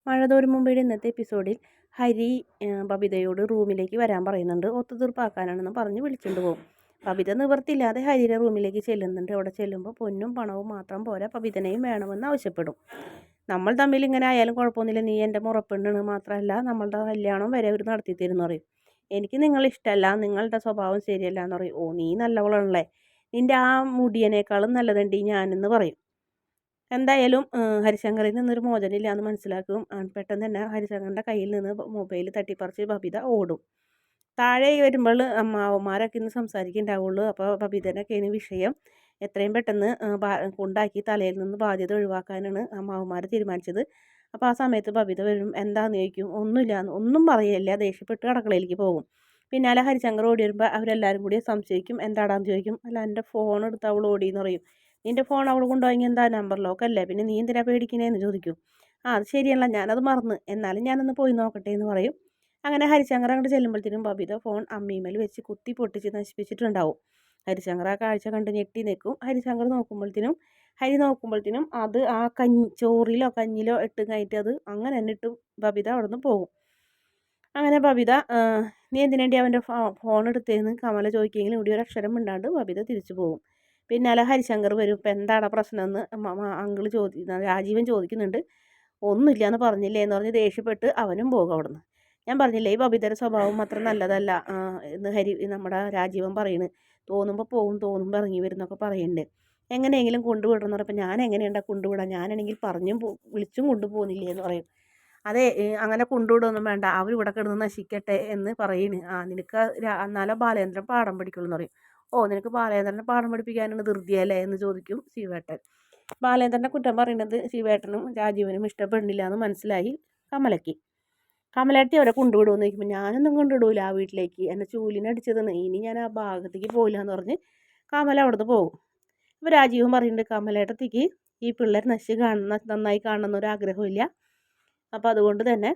മഴ തോരും മുമ്പയുടെ ഇന്നത്തെ എപ്പിസോഡിൽ ഹരി ബബിതയോട് റൂമിലേക്ക് വരാൻ പറയുന്നുണ്ട്. ഒത്തുതീർപ്പാക്കാനാണെന്ന് പറഞ്ഞ് വിളിച്ചുകൊണ്ട് പോകും. ബബിത നിവർത്തില്ലാതെ ഹരിയുടെ റൂമിലേക്ക് ചെല്ലുന്നുണ്ട്. അവിടെ ചെല്ലുമ്പോൾ പൊന്നും പണവും മാത്രം പോരാ, ബബിതനെയും വേണമെന്ന് ആവശ്യപ്പെടും. നമ്മൾ തമ്മിൽ ഇങ്ങനെ ആയാലും കുഴപ്പമൊന്നുമില്ല, നീ എൻ്റെ മുറപ്പെണ്ണാണ്, മാത്രമല്ല നമ്മളുടെ കല്യാണം വരെ അവർ നടത്തി തരുമെന്ന് പറയും. എനിക്ക് നിങ്ങളെ ഇഷ്ടമല്ല, നിങ്ങളുടെ സ്വഭാവം ശരിയല്ല എന്ന് പറയും. ഓ, നീ നല്ലവളാണല്ലേ, നിൻ്റെ ആ മുടിയനേക്കാളും നല്ലതുണ്ട് ഞാനെന്ന് പറയും. എന്തായാലും ഹരിശങ്കറിൽ നിന്നൊരു മോചനമില്ല എന്ന് മനസ്സിലാക്കും. പെട്ടെന്ന് തന്നെ ഹരിശങ്കറിൻ്റെ കയ്യിൽ നിന്ന് മൊബൈൽ തട്ടിപ്പറിച്ച് ബബിത ഓടും. താഴെ വരുമ്പോൾ അമ്മാവന്മാരൊക്കെ ഇന്ന് സംസാരിക്കുന്നുണ്ടാവുള്ളൂ. അപ്പോൾ ബബിതനൊക്കെയാണ് വിഷയം. എത്രയും പെട്ടെന്ന് കൊണ്ടാക്കി തലയിൽ നിന്ന് ബാധ്യത ഒഴിവാക്കാനാണ് അമ്മാവന്മാർ തീരുമാനിച്ചത്. അപ്പോൾ ആ സമയത്ത് ബബിത വരും. എന്താണെന്ന് ചോദിക്കും. ഒന്നുമില്ല, ഒന്നും പറയില്ല, ദേഷ്യപ്പെട്ട് കടക്കളയിലേക്ക് പോകും. പിന്നാലെ ഹരിശങ്കർ ഓടി വരുമ്പോൾ അവരെല്ലാവരും കൂടി സംശയിക്കും. എന്താടാന്ന് ചോദിക്കും. അല്ല, എൻ്റെ ഫോൺ എടുത്ത് അവൾ ഓടിയെന്ന് പറയും. നിൻ്റെ ഫോൺ അവൾ കൊണ്ടുപോയി എന്താ, നമ്പർ ലോക്കല്ലേ, പിന്നെ നീ എന്തിനാ പേടിക്കണേന്ന് ചോദിക്കും. അത് ശരിയല്ല, ഞാനത് മറന്ന്, എന്നാലും ഞാനൊന്ന് പോയി നോക്കട്ടെ എന്ന് പറയും. അങ്ങനെ ഹരിശങ്കർ അങ്ങോട്ട് ചെല്ലുമ്പോഴത്തേനും ബബിത ഫോൺ അമ്മീമേൽ വെച്ച് കുത്തി പൊട്ടിച്ച് നശിപ്പിച്ചിട്ടുണ്ടാവും. ഹരിശങ്കർ ആ കാഴ്ച കണ്ട് ഞെട്ടി നിൽക്കും. ഹരി നോക്കുമ്പോഴത്തേനും അത് ആ ചോറിലോ കഞ്ഞിലോ ഇട്ട് കഴിഞ്ഞിട്ട് അത് അങ്ങനെ തന്നെ ഇട്ട് ബബിത അവിടെ നിന്ന് പോകും. അങ്ങനെ ബബിത നീ എന്തിനേണ്ടി അവൻ്റെ ഫോൺ എടുത്തേന്ന് കമല ചോദിക്കുമെങ്കിലും ഇവിടെ ഒരു അക്ഷരം മിണ്ടാണ്ട് ബബിത തിരിച്ചു പോകും. പിന്നാലെ ഹരിശങ്കർ വരും. ഇപ്പം എന്താണ് പ്രശ്നമെന്ന് അങ്കിള് രാജീവൻ ചോദിക്കുന്നുണ്ട്. ഒന്നുമില്ല എന്ന് പറഞ്ഞില്ലേ എന്ന് പറഞ്ഞ് ദേഷ്യപ്പെട്ട് അവനും പോകും അവിടുന്ന്. ഞാൻ പറഞ്ഞില്ലേ, ഈ ബബിതയുടെ സ്വഭാവം അത്ര നല്ലതല്ല എന്ന് നമ്മുടെ രാജീവൻ പറയുന്നത്. തോന്നുമ്പോൾ പോകും, തോന്നുമ്പോൾ ഇറങ്ങി വരുന്നൊക്കെ പറയുന്നുണ്ട്. എങ്ങനെയെങ്കിലും കൊണ്ടുവിടണം എന്ന് പറഞ്ഞപ്പോൾ ഞാൻ എങ്ങനെയുണ്ടാ കൊണ്ടുവിടാം, ഞാനാണെങ്കിൽ പറഞ്ഞും വിളിച്ചും കൊണ്ടുപോകുന്നില്ലേ എന്ന് പറയും. അതെ, അങ്ങനെ കൊണ്ടുവിടുകയൊന്നും വേണ്ട, അവരിവിടെ കിടന്ന് നശിക്കട്ടെ എന്ന് പറയുന്നു. നിനക്ക് എന്നാലോ ബാലേന്ദ്രൻ പാഠം പഠിക്കുള്ളൂ എന്ന് പറയും. ഓ, നിനക്ക് ബാലേന്ദ്രനെ പാഠം പഠിപ്പിക്കാനാണ് ധൃതിയല്ലേ എന്ന് ചോദിക്കും ശിവേട്ടൻ. ബാലേന്ദ്രൻ്റെ കുറ്റം പറയുന്നത് ശിവേട്ടനും രാജീവനും ഇഷ്ടപ്പെടുന്നില്ല എന്ന് മനസ്സിലായി കമലയ്ക്ക്. കമലേട്ടി അവരെ കൊണ്ടുവിടുമെന്ന് ചോദിക്കുമ്പോൾ ഞാനൊന്നും കൊണ്ടുവിടൂല ആ വീട്ടിലേക്ക്, എന്നെ ചൂലിനടിച്ചതെന്ന്, ഇനി ഞാൻ ആ ഭാഗത്തേക്ക് പോയില്ല എന്ന് പറഞ്ഞ് കമല അവിടുന്ന് പോകും. അപ്പോൾ രാജീവൻ പറയുന്നുണ്ട് കമലേട്ടത്തേക്ക് ഈ പിള്ളേർ നന്നായി കാണണമെന്നൊരു ആഗ്രഹമില്ല. അപ്പോൾ അതുകൊണ്ട് തന്നെ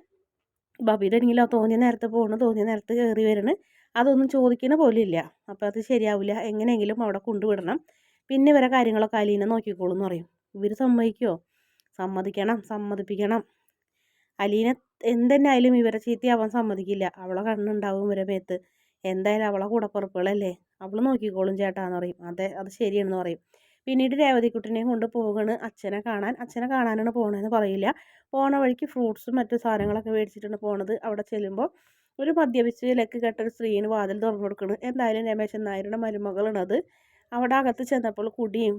ബബിതനെങ്കിലും തോന്നിയ നേരത്തെ പോകണം, തോന്നിയ നേരത്തെ കയറി വരണം, അതൊന്നും ചോദിക്കണ പോലും ഇല്ല. അപ്പോൾ അത് ശരിയാവില്ല, എങ്ങനെയെങ്കിലും അവിടെ കൊണ്ടുവിടണം, പിന്നെ ഇവരെ കാര്യങ്ങളൊക്കെ അലീന നോക്കിക്കോളും എന്ന് പറയും. ഇവർ സമ്മതിക്കുമോ? സമ്മതിപ്പിക്കണം. അലീന എന്തെന്നായാലും ഇവരെ ചീത്തയാവാൻ സമ്മതിക്കില്ല. അവളെ കണ്ണുണ്ടാവും ഇവരെ മേത്ത്. എന്തായാലും അവളെ കൂടപ്പുറപ്പുകളല്ലേ, അവൾ നോക്കിക്കോളും ചേട്ടാന്ന് പറയും. അതെ, അത് ശരിയാണെന്ന് പറയും. പിന്നീട് രേവതിക്കുട്ടിനെയും കൊണ്ട് പോവുകയാണ് അച്ഛനെ കാണാനാണ് പോകണമെന്ന് പറയില്ല. പോണ വഴിക്ക് ഫ്രൂട്ട്സും മറ്റു സാധനങ്ങളൊക്കെ മേടിച്ചിട്ടാണ് പോണത്. അവിടെ ചെല്ലുമ്പോൾ ഒരു മദ്യപിച്ച് ലക്ക് കെട്ടൊരു സ്ത്രീന് വാതിൽ തുറന്നു കൊടുക്കണം. എന്തായാലും രമേശൻ നായരുടെ മരുമകളാണത്. അവിടെ അകത്ത് ചെന്നപ്പോൾ കുടിയും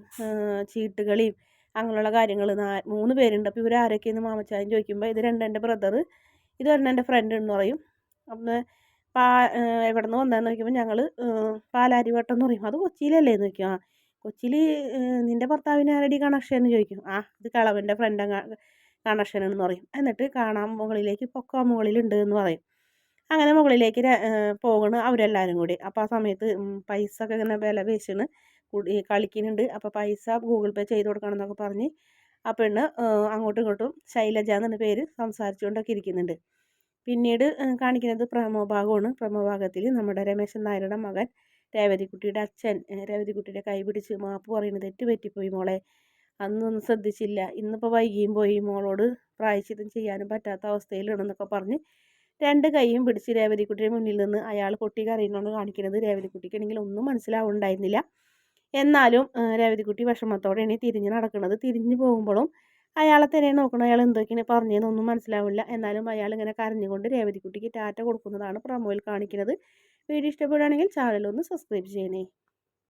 ചീട്ടുകളിയും അങ്ങനെയുള്ള കാര്യങ്ങൾ 3 പേരുണ്ട്. അപ്പോൾ ഇവരാരൊക്കെയെന്ന് മാമച്ചായൻ ചോദിക്കുമ്പോൾ ഇത് എൻ്റെ ബ്രദർ, ഇത് എൻ്റെ ഫ്രണ്ട് എന്ന് പറയും. അപ്പം എവിടെ നിന്ന് വന്നതെന്ന് ചോദിക്കുമ്പോൾ ഞങ്ങൾ പാലാരിവട്ടം എന്ന് പറയും. അത് കൊച്ചിയിലല്ലേ എന്ന് ചോദിക്കും. കൊച്ചിയിൽ നിൻ്റെ ഭർത്താവിന് ആരടി കണക്ഷൻ എന്ന് ചോദിക്കും. ഇത് കളവൻ്റെ ഫ്രണ്ട് കണക്ഷൻ എന്ന് പറയും. എന്നിട്ട് കാണാൻ മുകളിലേക്ക് പൊക്ക മുകളിലുണ്ട് എന്ന് പറയും. അങ്ങനെ മുകളിലേക്ക് പോകണ് അവരെല്ലാവരും കൂടി. അപ്പോൾ ആ സമയത്ത് പൈസ ഒക്കെ ഇങ്ങനെ വില പേശണ് കളിക്കുന്നുണ്ട്. അപ്പോൾ പൈസ ഗൂഗിൾ പേ ചെയ്ത് കൊടുക്കണം എന്നൊക്കെ പറഞ്ഞ് ആ പെണ്ണ് അങ്ങോട്ടും ഇങ്ങോട്ടും ശൈലജ എന്ന പേര് സംസാരിച്ചുകൊണ്ടൊക്കെ ഇരിക്കുന്നുണ്ട്. പിന്നീട് കാണിക്കുന്നത് പ്രമോഭാഗമാണ്. പ്രമോഭാഗത്തിൽ നമ്മുടെ രമേശൻ നായരുടെ മകൻ രേവതിക്കുട്ടിയുടെ അച്ഛൻ രേവതിക്കുട്ടിയുടെ കൈ പിടിച്ച് മാപ്പ് പറയുന്നത്, തെറ്റ് പറ്റിപ്പോയി മോളെ, അന്നൊന്നും ശ്രദ്ധിച്ചില്ല, ഇന്നിപ്പോൾ വൈകിയും പോയി, മോളോട് പ്രായശ്ചിത്തം ചെയ്യാനും പറ്റാത്ത അവസ്ഥയിലാണെന്നൊക്കെ പറഞ്ഞ് 2 കൈയും പിടിച്ച് രേവതിക്കുട്ടിയുടെ മുന്നിൽ നിന്ന് അയാൾ പൊട്ടി കരയുന്നതാണ് കാണിക്കുന്നത്. രേവതിക്കുട്ടിക്കാണെങ്കിൽ ഒന്നും മനസ്സിലാവുന്നുണ്ടായിരുന്നില്ല. എന്നാലും രേവതിക്കുട്ടി വിഷമത്തോടെയാണ് തിരിഞ്ഞ് നടക്കുന്നത്. തിരിഞ്ഞു പോകുമ്പോഴും അയാളെ തന്നെ നോക്കണം, അയാൾ എന്തൊക്കെയാണ് പറഞ്ഞതെന്നൊന്നും മനസ്സിലാവില്ല. എന്നാലും അയാൾ ഇങ്ങനെ കരഞ്ഞുകൊണ്ട് രേവതിക്കുട്ടിക്ക് ടാറ്റ കൊടുക്കുന്നതാണ് പ്രമോയിൽ കാണിക്കുന്നത്. വീഡിയോ ഇഷ്ടപ്പെടുകയാണെങ്കിൽ ചാനലൊന്ന് സബ്സ്ക്രൈബ് ചെയ്യണേ.